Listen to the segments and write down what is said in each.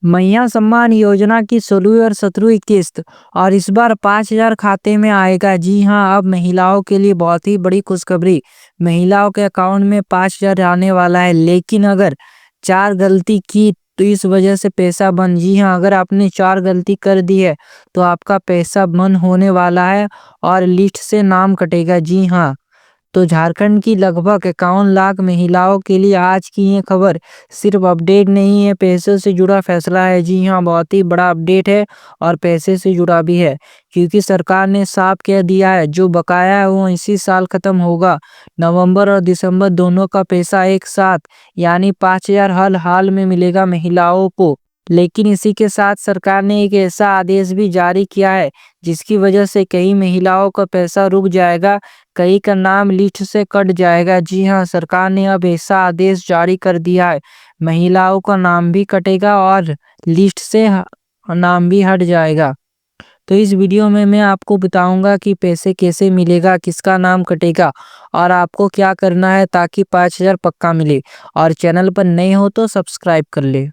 मैया सम्मान योजना की 16वीं और 17वीं किस्त और इस बार 5,000 खाते में आएगा। जी हाँ, अब महिलाओं के लिए बहुत ही बड़ी खुशखबरी। महिलाओं के अकाउंट में 5,000 आने वाला है, लेकिन अगर 4 गलती की तो इस वजह से पैसा बंद। जी हाँ, अगर आपने 4 गलती कर दी है तो आपका पैसा बंद होने वाला है और लिस्ट से नाम कटेगा। जी हाँ, तो झारखंड की लगभग 51 लाख महिलाओं के लिए आज की ये खबर सिर्फ अपडेट नहीं है, पैसे से जुड़ा फैसला है। जी हाँ, बहुत ही बड़ा अपडेट है और पैसे से जुड़ा भी है, क्योंकि सरकार ने साफ कह दिया है जो बकाया है वो इसी साल खत्म होगा। नवंबर और दिसंबर दोनों का पैसा एक साथ यानी 5,000 हर हाल में मिलेगा महिलाओं को। लेकिन इसी के साथ सरकार ने एक ऐसा आदेश भी जारी किया है जिसकी वजह से कई महिलाओं का पैसा रुक जाएगा, कई का नाम लिस्ट से कट जाएगा। जी हाँ, सरकार ने अब ऐसा आदेश जारी कर दिया है, महिलाओं का नाम भी कटेगा और लिस्ट से नाम भी हट जाएगा। तो इस वीडियो में मैं आपको बताऊंगा कि पैसे कैसे मिलेगा, किसका नाम कटेगा और आपको क्या करना है ताकि 5,000 पक्का मिले। और चैनल पर नए हो तो सब्सक्राइब कर ले।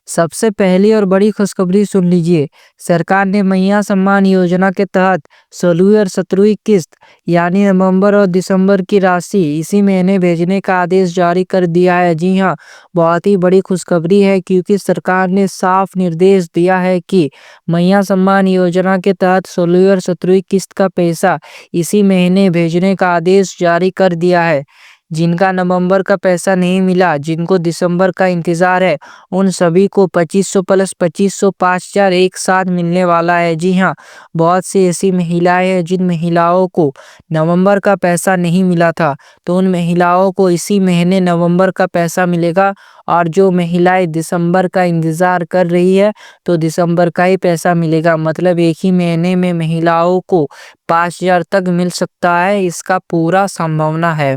सबसे पहली और बड़ी खुशखबरी सुन लीजिए। सरकार ने मैया सम्मान योजना के तहत 16वीं और 17वीं किस्त यानी नवंबर और दिसंबर की राशि इसी महीने भेजने का आदेश जारी कर दिया है। जी हाँ, बहुत ही बड़ी खुशखबरी है, क्योंकि सरकार ने साफ निर्देश दिया है कि मैया सम्मान योजना के तहत 16वीं और 17वीं किस्त का पैसा इसी महीने भेजने का आदेश जारी कर दिया है। जिनका नवंबर का पैसा नहीं मिला, जिनको दिसंबर का इंतजार है, उन सभी को 2500 प्लस 2500 5,000 एक साथ मिलने वाला है। जी हाँ, बहुत सी ऐसी महिलाएं हैं जिन महिलाओं को नवंबर का पैसा नहीं मिला था, तो उन महिलाओं को इसी महीने नवंबर का पैसा मिलेगा। और जो महिलाएं दिसंबर का इंतजार कर रही है तो दिसंबर का ही पैसा मिलेगा। मतलब एक ही महीने में महिलाओं को 5,000 तक मिल सकता है, इसका पूरा संभावना है।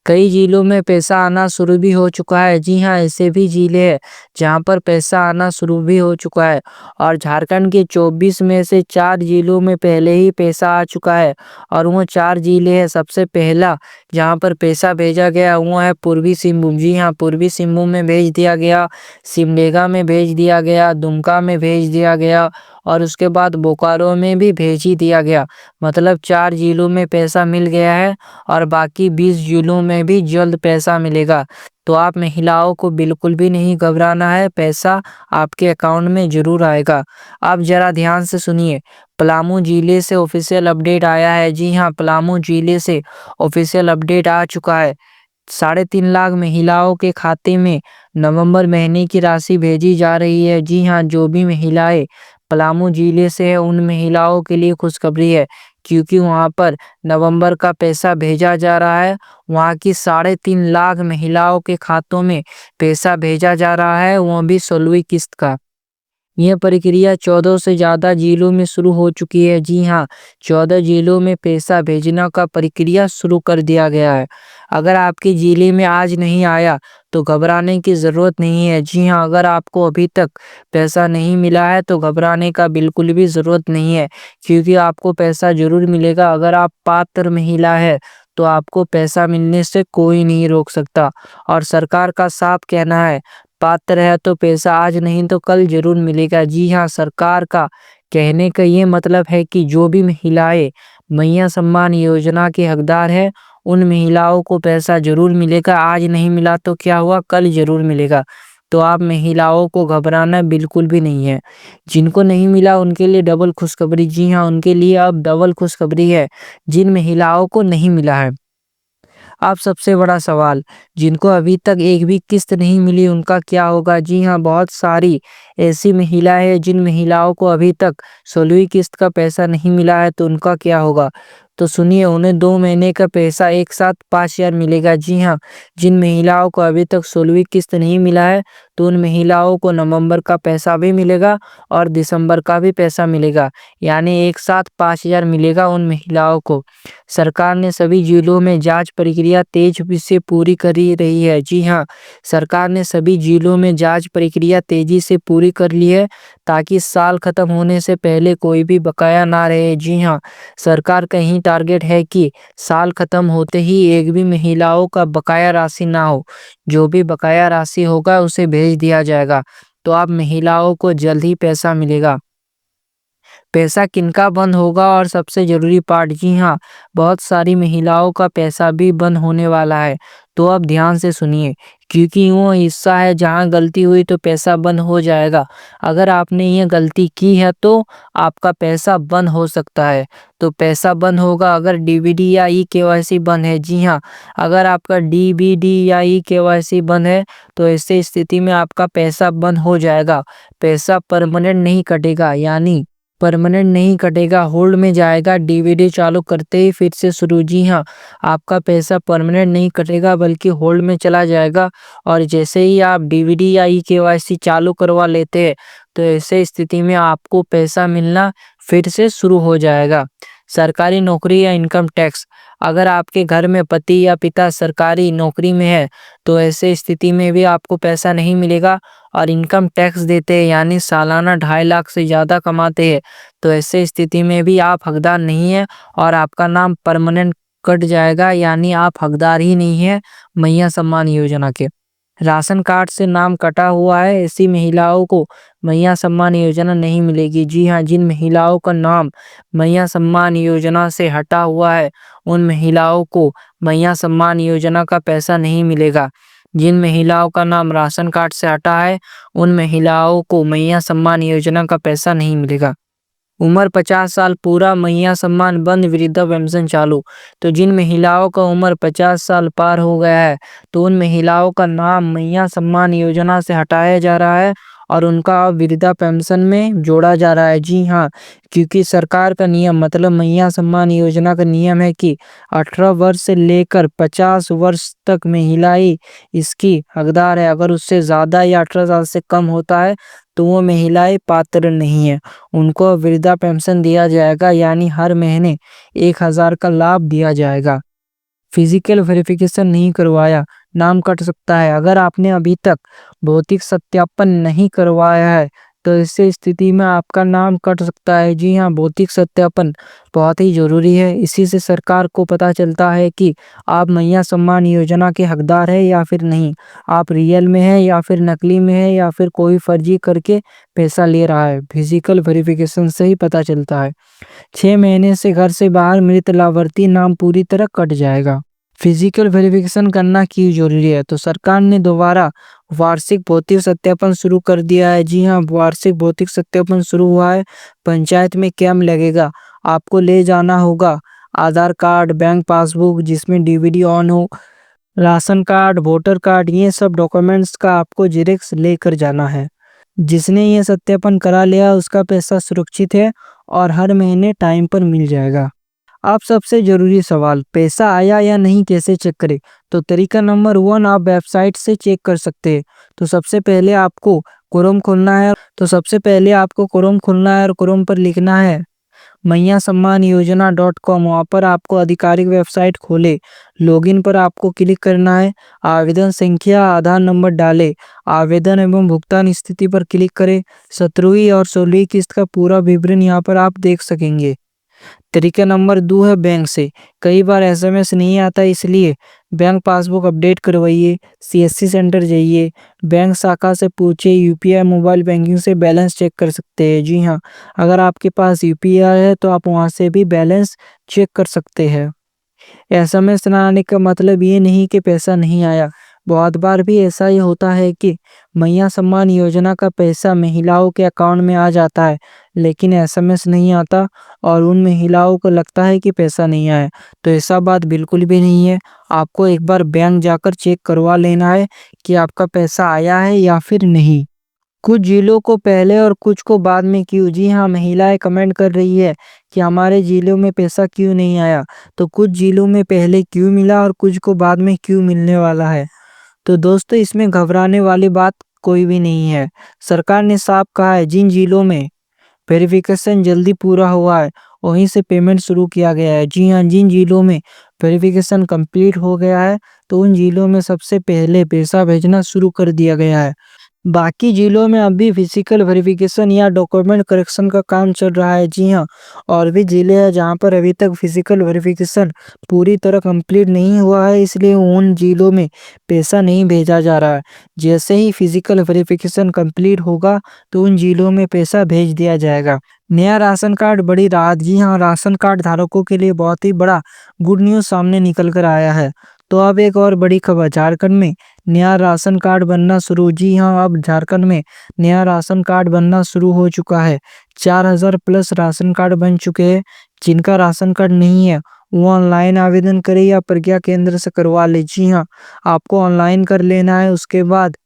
कई जिलों में पैसा आना शुरू भी हो चुका है। जी हाँ, ऐसे भी जिले हैं जहाँ पर पैसा आना शुरू भी हो चुका है और झारखंड के 24 में से 4 जिलों में पहले ही पैसा आ चुका है। और वो 4 जिले हैं, सबसे पहला जहाँ पर पैसा भेजा गया वो है पूर्वी सिंहभूम। जी हाँ, पूर्वी सिंहभूम में भेज दिया गया, सिमडेगा में भेज दिया गया, दुमका में भेज दिया गया और उसके बाद बोकारो में भी भेज ही दिया गया। मतलब 4 जिलों में पैसा मिल गया है और बाकी 20 जिलों में भी जल्द पैसा मिलेगा। तो आप महिलाओं को बिल्कुल भी नहीं घबराना है, पैसा आपके अकाउंट में जरूर आएगा। आप जरा ध्यान से सुनिए, पलामू जिले से ऑफिशियल अपडेट आया है। जी हाँ, पलामू जिले से ऑफिशियल अपडेट आ चुका है। 3.5 लाख महिलाओं के खाते में नवंबर महीने की राशि भेजी जा रही है। जी हाँ, जो भी महिलाएं पलामू जिले से है उन महिलाओं के लिए खुशखबरी है, क्योंकि वहां पर नवंबर का पैसा भेजा जा रहा है। वहां की 3.5 लाख महिलाओं के खातों में पैसा भेजा जा रहा है, वो भी 16वीं किस्त का। यह प्रक्रिया 14 से ज़्यादा जिलों में शुरू हो चुकी है। जी हाँ, 14 जिलों में पैसा भेजना का प्रक्रिया शुरू कर दिया गया है। अगर आपके जिले में आज नहीं आया तो घबराने की ज़रूरत नहीं है। जी हाँ, अगर आपको अभी तक पैसा नहीं मिला है तो घबराने का बिल्कुल भी ज़रूरत नहीं है, क्योंकि आपको पैसा ज़रूर मिलेगा। अगर आप पात्र महिला है तो आपको पैसा मिलने से कोई नहीं रोक सकता। और सरकार का साफ कहना है, पात्र है तो पैसा आज नहीं तो कल जरूर मिलेगा। जी हाँ, सरकार का कहने का ये मतलब है कि जो भी महिलाएं मैया सम्मान योजना के हकदार है उन महिलाओं को पैसा जरूर मिलेगा। आज नहीं मिला तो क्या हुआ, कल जरूर मिलेगा। तो आप महिलाओं को घबराना बिल्कुल भी नहीं है। जिनको नहीं मिला उनके लिए डबल खुशखबरी। जी हाँ, उनके लिए अब डबल खुशखबरी है, जिन महिलाओं को नहीं मिला है। अब सबसे बड़ा सवाल, जिनको अभी तक एक भी किस्त नहीं मिली उनका क्या होगा। जी हाँ, बहुत सारी ऐसी महिलाएं हैं जिन महिलाओं को अभी तक 16वीं किस्त का पैसा नहीं मिला है, तो उनका क्या होगा। तो सुनिए, उन्हें 2 महीने का पैसा एक साथ 5,000 मिलेगा। जी हाँ, जिन महिलाओं को अभी तक 16वीं किस्त नहीं मिला है तो उन महिलाओं को नवंबर का पैसा भी मिलेगा और दिसंबर का भी पैसा मिलेगा, यानी एक साथ 5,000 मिलेगा उन महिलाओं को। सरकार ने सभी जिलों में जांच प्रक्रिया तेज से पूरी करी रही है। जी हाँ, सरकार ने सभी जिलों में जांच प्रक्रिया तेजी से पूरी कर ली है, ताकि साल खत्म होने से पहले कोई भी बकाया ना रहे। जी हाँ, सरकार का यही टारगेट है कि साल खत्म होते ही एक भी महिलाओं का बकाया राशि ना हो। जो भी बकाया राशि होगा उसे भेज भेज दिया जाएगा। तो आप महिलाओं को जल्द ही पैसा मिलेगा। पैसा किनका बंद होगा और सबसे ज़रूरी पार्ट, जी हाँ, बहुत सारी महिलाओं का पैसा भी बंद होने वाला है। तो अब ध्यान से सुनिए, क्योंकि वो हिस्सा है जहाँ गलती हुई तो पैसा बंद हो जाएगा। अगर आपने ये गलती की है तो आपका पैसा बंद हो सकता है। तो पैसा बंद होगा अगर डीवीडी या ई केवाईसी बंद है। जी हाँ, अगर आपका डीवीडी या ई केवाईसी बंद है तो ऐसे स्थिति में आपका पैसा बंद हो जाएगा। पैसा परमानेंट नहीं कटेगा, यानी परमानेंट नहीं कटेगा, होल्ड में जाएगा। डीवीडी चालू करते ही फिर से शुरू। जी हाँ, आपका पैसा परमानेंट नहीं कटेगा बल्कि होल्ड में चला जाएगा। और जैसे ही आप डीवीडी या ई केवाईसी चालू करवा लेते हैं तो ऐसे स्थिति में आपको पैसा मिलना फिर से शुरू हो जाएगा। सरकारी नौकरी या इनकम टैक्स, अगर आपके घर में पति या पिता सरकारी नौकरी में है तो ऐसे स्थिति में भी आपको पैसा नहीं मिलेगा। और इनकम टैक्स देते हैं यानी सालाना 2.5 लाख से ज़्यादा कमाते हैं तो ऐसे स्थिति में भी आप हकदार नहीं है और आपका नाम परमानेंट कट जाएगा, यानी आप हकदार ही नहीं है मैया सम्मान योजना के। राशन कार्ड से नाम कटा हुआ है, ऐसी महिलाओं को मैया सम्मान योजना नहीं मिलेगी। जी हाँ, जिन महिलाओं का नाम मैया सम्मान योजना से हटा हुआ है उन महिलाओं को मैया सम्मान योजना का पैसा नहीं मिलेगा। जिन महिलाओं का नाम राशन कार्ड से हटा है उन महिलाओं को मैया सम्मान योजना का पैसा नहीं मिलेगा। उम्र 50 साल पूरा, मैया सम्मान बंद, वृद्धा पेंशन चालू। तो जिन महिलाओं का उम्र 50 साल पार हो गया है तो उन महिलाओं का नाम मैया सम्मान योजना से हटाया जा रहा है और उनका अब वृद्धा पेंशन में जोड़ा जा रहा है। जी हाँ, क्योंकि सरकार का नियम, मतलब मैया सम्मान योजना का नियम है कि 18 वर्ष से लेकर 50 वर्ष तक महिलाएं इसकी हकदार है। अगर उससे ज़्यादा या 18 साल से कम होता है तो वो महिलाएं पात्र नहीं है। उनको वृद्धा पेंशन दिया जाएगा, यानी हर महीने 1000 का लाभ दिया जाएगा। फिजिकल वेरिफिकेशन नहीं करवाया, नाम कट सकता है। अगर आपने अभी तक भौतिक सत्यापन नहीं करवाया है तो ऐसी स्थिति में आपका नाम कट सकता है। जी हाँ, भौतिक सत्यापन बहुत ही ज़रूरी है। इसी से सरकार को पता चलता है कि आप मैया सम्मान योजना के हकदार है या फिर नहीं, आप रियल में है या फिर नकली में है या फिर कोई फर्जी करके पैसा ले रहा है। फिजिकल वेरिफिकेशन से ही पता चलता है। 6 महीने से घर से बाहर मृत लाभार्थी नाम पूरी तरह कट जाएगा। फिजिकल वेरिफिकेशन करना क्यों जरूरी है? तो सरकार ने दोबारा वार्षिक भौतिक सत्यापन शुरू कर दिया है। जी हाँ, वार्षिक भौतिक सत्यापन शुरू हुआ है। पंचायत में कैंप लगेगा, आपको ले जाना होगा आधार कार्ड, बैंक पासबुक जिसमें डीवीडी ऑन हो, राशन कार्ड, वोटर कार्ड, ये सब डॉक्यूमेंट्स का आपको जेरॉक्स लेकर जाना है। जिसने ये सत्यापन करा लिया उसका पैसा सुरक्षित है और हर महीने टाइम पर मिल जाएगा। अब सबसे ज़रूरी सवाल, पैसा आया या नहीं कैसे चेक करें? तो तरीका नंबर 1, आप वेबसाइट से चेक कर सकते हैं। तो सबसे पहले आपको क्रोम खोलना है और क्रोम पर लिखना है मैया सम्मान योजना .com। वहाँ पर आपको आधिकारिक वेबसाइट खोले, लॉगिन पर आपको क्लिक करना है, आवेदन संख्या, आधार नंबर डालें, आवेदन एवं भुगतान स्थिति पर क्लिक करें। 17वीं और 16वीं किस्त का पूरा विवरण यहाँ पर आप देख सकेंगे। तरीका नंबर 2 है बैंक से। कई बार एसएमएस नहीं आता, इसलिए बैंक पासबुक अपडेट करवाइए, सीएससी सेंटर जाइए, बैंक शाखा से पूछिए। यूपीआई मोबाइल बैंकिंग से बैलेंस चेक कर सकते हैं। जी हाँ, अगर आपके पास यूपीआई है तो आप वहां से भी बैलेंस चेक कर सकते हैं। एसएमएस ना आने का मतलब ये नहीं कि पैसा नहीं आया। बहुत बार भी ऐसा ही होता है कि मैया सम्मान योजना का पैसा महिलाओं के अकाउंट में आ जाता है लेकिन एसएमएस नहीं आता और उन महिलाओं को लगता है कि पैसा नहीं आया। तो ऐसा बात बिल्कुल भी नहीं है। आपको एक बार बैंक जाकर चेक करवा लेना है कि आपका पैसा आया है या फिर नहीं। कुछ जिलों को पहले और कुछ को बाद में क्यों? जी हाँ, महिलाएं कमेंट कर रही है कि हमारे जिलों में पैसा क्यों नहीं आया। तो कुछ जिलों में पहले क्यों मिला और कुछ को बाद में क्यों मिलने वाला है। तो दोस्तों, इसमें घबराने वाली बात कोई भी नहीं है। सरकार ने साफ कहा है जिन जिलों में वेरिफिकेशन जल्दी पूरा हुआ है वहीं से पेमेंट शुरू किया गया है। जी हाँ, जिन जिलों में वेरिफिकेशन कंप्लीट हो गया है तो उन जिलों में सबसे पहले पैसा भेजना शुरू कर दिया गया है। बाकी जिलों में अभी फिजिकल वेरिफिकेशन या डॉक्यूमेंट करेक्शन का काम चल रहा है। जी हाँ, और भी जिले हैं जहाँ पर अभी तक फिजिकल वेरिफिकेशन पूरी तरह कंप्लीट नहीं हुआ है, इसलिए उन जिलों में पैसा नहीं भेजा जा रहा है। जैसे ही फिजिकल वेरिफिकेशन कंप्लीट होगा तो उन जिलों में पैसा भेज दिया जाएगा। नया राशन कार्ड बड़ी राहत। जी हाँ, राशन कार्ड धारकों के लिए बहुत ही बड़ा गुड न्यूज़ सामने निकल कर आया है। तो अब एक और बड़ी खबर, झारखंड में नया राशन कार्ड बनना शुरू। जी हाँ, अब झारखंड में नया राशन कार्ड बनना शुरू हो चुका है। 4000 प्लस राशन कार्ड बन चुके हैं। जिनका राशन कार्ड नहीं है वो ऑनलाइन आवेदन करे या प्रज्ञा केंद्र से करवा ले। जी हाँ, आपको ऑनलाइन कर लेना है, उसके बाद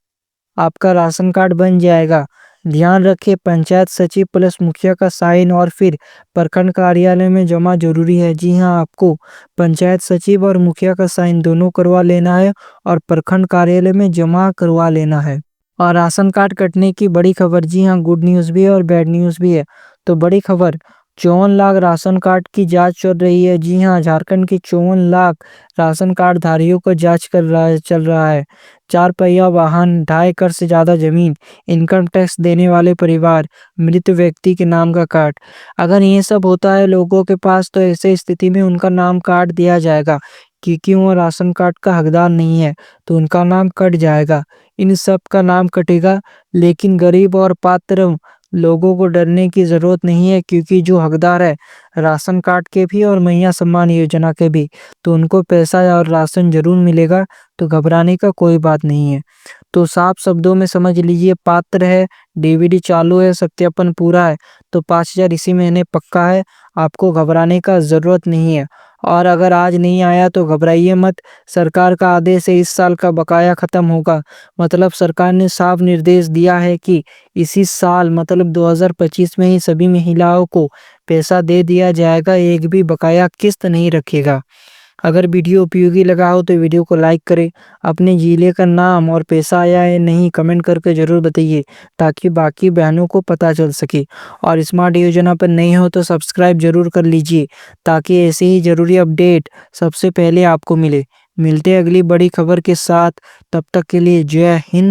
आपका राशन कार्ड बन जाएगा। ध्यान रखें, पंचायत सचिव प्लस मुखिया का साइन और फिर प्रखंड कार्यालय में जमा जरूरी है। जी हाँ, आपको पंचायत सचिव और मुखिया का साइन दोनों करवा लेना है और प्रखंड कार्यालय में जमा करवा लेना है। और राशन कार्ड कटने की बड़ी खबर। जी हाँ, गुड न्यूज़ भी है और बैड न्यूज़ भी है। तो बड़ी खबर, 54 लाख राशन कार्ड की जांच चल रही है। जी हाँ, झारखंड की 54 लाख राशन कार्ड धारियों को जांच चल रहा है। 4 पहिया वाहन, 2.5 एकड़ से ज़्यादा जमीन, इनकम टैक्स देने वाले परिवार, मृत व्यक्ति के नाम का कार्ड। अगर ये सब होता है लोगों के पास तो ऐसे स्थिति में उनका नाम काट दिया जाएगा, क्योंकि वो राशन कार्ड का हकदार नहीं है तो उनका नाम कट जाएगा। इन सब का नाम कटेगा, लेकिन गरीब और पात्र लोगों को डरने की ज़रूरत नहीं है, क्योंकि जो हकदार है राशन कार्ड के भी और मैया सम्मान योजना के भी, तो उनको पैसा और राशन ज़रूर मिलेगा। तो घबराने का कोई बात नहीं है। तो साफ शब्दों में समझ लीजिए, पात्र है, डीवीडी चालू है, सत्यापन पूरा है, तो 5000 इसी महीने पक्का है। आपको घबराने का ज़रूरत नहीं है। और अगर आज नहीं आया तो घबराइए मत, सरकार का आदेश है, इस साल का बकाया खत्म होगा। मतलब सरकार ने साफ निर्देश दिया है कि इसी साल मतलब 2025 में ही सभी महिलाओं को पैसा दे दिया जाएगा, एक भी बकाया किस्त नहीं रखेगा। अगर वीडियो उपयोगी लगा हो तो वीडियो को लाइक करें। अपने जिले का नाम और पैसा आया है नहीं कमेंट करके ज़रूर बताइए, ताकि बाकी बहनों को पता चल सके। और स्मार्ट योजना पर नहीं हो तो सब्सक्राइब जरूर कर लीजिए, ताकि ऐसे ही ज़रूरी अपडेट सबसे पहले आपको मिले। मिलते हैं अगली बड़ी खबर के साथ, तब तक के लिए जय हिंद।